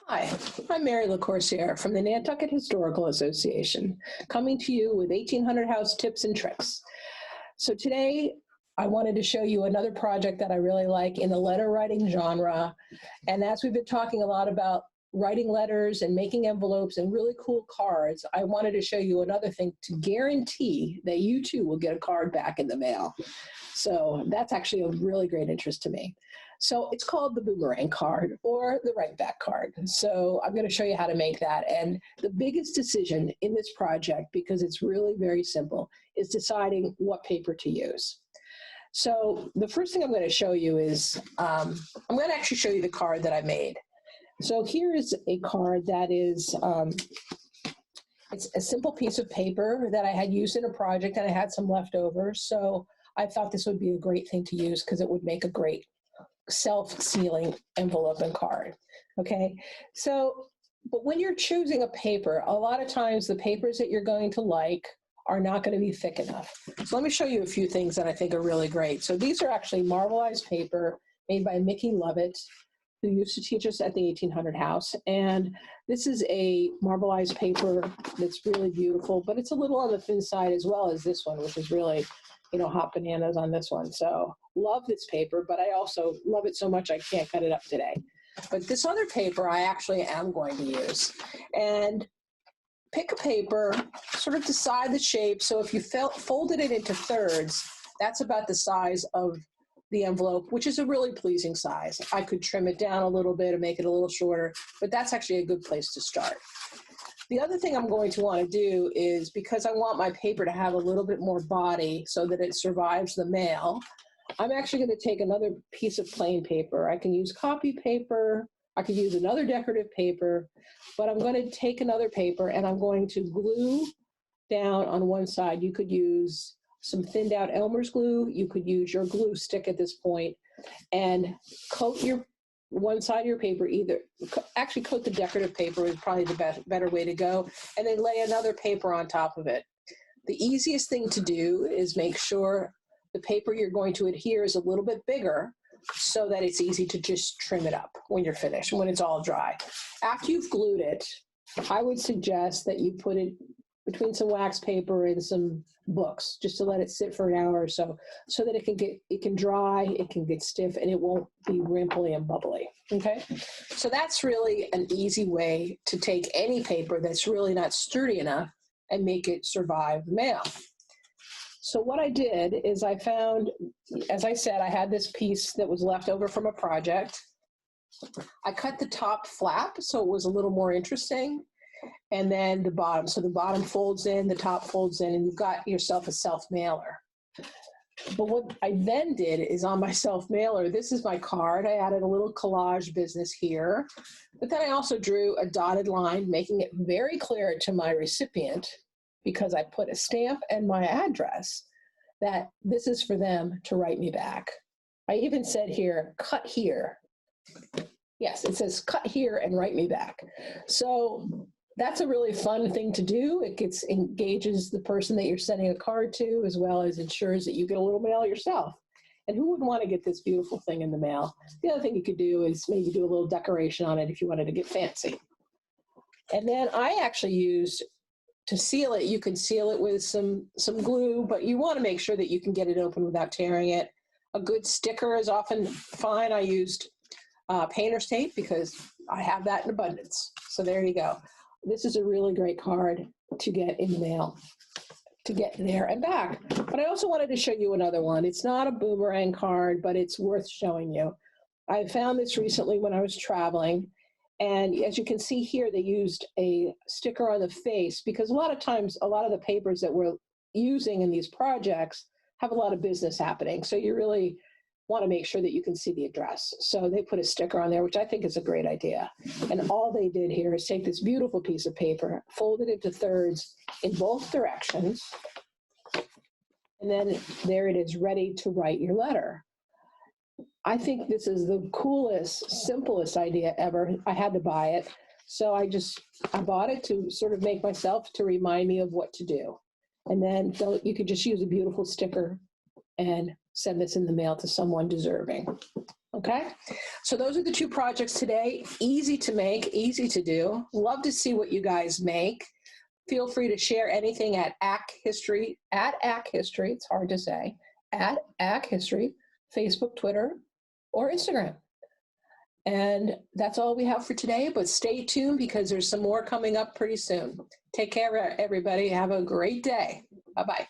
Hi, I'm Mary Lacoursiere from the Nantucket Historical Association, coming to you with 1800 house tips and tricks. So today, I wanted to show you another project that I really like in the letter writing genre. And as we've been talking a lot about writing letters and making envelopes and really cool cards, I wanted to show you another thing to guarantee that you too will get a card back in the mail. So that's actually a really great interest to me. So it's called the boomerang card or the write back card. So I'm going to show you how to make that. And the biggest decision in this project, because it's really very simple, is deciding what paper to use. So the first thing I'm going to show you is, I'm going to actually show you the card that I made. So here is a card that is, it's a simple piece of paper that I had used in a project and I had some leftovers. So I thought this would be a great thing to use because it would make a great self-sealing envelope and card. Okay, so, but when you're choosing a paper, a lot of times the papers that you're going to like are not going to be thick enough. So let me show you a few things that I think are really great. So these are actually marbleized paper made by Mickey Lovett, who used to teach us at the 1800 house. And this is a marbleized paper that's really beautiful, but it's a little on the thin side as well as this one, which is really, you know, hot bananas on this one. So love this paper, but I also love it so much I can't cut it up today. But this other paper I actually am going to use. And pick a paper, sort of decide the shape. So if you folded it into thirds, that's about the size of the envelope, which is a really pleasing size. I could trim it down a little bit and make it a little shorter, but that's actually a good place to start. The other thing I'm going to want to do is, because I want my paper to have a little bit more body so that it survives the mail, I'm actually going to take another piece of plain paper. I can use copy paper, I could use another decorative paper, but I'm going to take another paper and I'm going to glue down on one side. You could use some thinned out Elmer's glue. You could use your glue stick at this point and coat your one side of your paper, actually coat the decorative paper is probably the better way to go, and then lay another paper on top of it. The easiest thing to do is make sure the paper you're going to adhere is a little bit bigger so that it's easy to just trim it up when you're finished, when it's all dry. After you've glued it, I would suggest that you put it between some wax paper and some books, just to let it sit for an hour or so, so that it can dry, it can get stiff, and it won't be wrinkly and bubbly. Okay, so that's really an easy way to take any paper that's really not sturdy enough and make it survive the mail. So what I did is I found, as I said, I had this piece that was left over from a project. I cut the top flap so it was a little more interesting, and then the bottom. So the bottom folds in, the top folds in, and you've got yourself a self-mailer. But what I then did is on my self-mailer, this is my card. I added a little collage business here, but then I also drew a dotted line, making it very clear to my recipient, because I put a stamp and my address, that this is for them to write me back. I even said here, cut here. Yes, it says cut here and write me back. So that's a really fun thing to do. It engages the person that you're sending a card to, as well as ensures that you get a little mail yourself. And who wouldn't want to get this beautiful thing in the mail? The other thing you could do is maybe do a little decoration on it if you wanted to get fancy. And then I actually used, to seal it, you can seal it with some glue, but you want to make sure that you can get it open without tearing it. A good sticker is often fine. I used painter's tape because I have that in abundance. So there you go. This is a really great card to get in the mail, to get there and back. But I also wanted to show you another one. It's not a boomerang card, but it's worth showing you. I found this recently when I was traveling. And as you can see here, they used a sticker on the face because a lot of times, a lot of the papers that we're using in these projects have a lot of business happening. So you really want to make sure that you can see the address. So they put a sticker on there, which I think is a great idea. And all they did here is take this beautiful piece of paper, fold it into thirds in both directions, and then there it is, ready to write your letter. I think this is the coolest, simplest idea ever. I had to buy it. So I bought it to sort of make myself, to remind me of what to do. And then you could just use a beautiful sticker and send this in the mail to someone deserving. Okay. Okay, so those are the two projects today. Easy to make, easy to do. Love to see what you guys make. Feel free to share anything at ACK History, it's hard to say, at ACK History, Facebook, Twitter, or Instagram. And that's all we have for today, but stay tuned because there's some more coming up pretty soon. Take care, everybody. Have a great day. Bye-bye.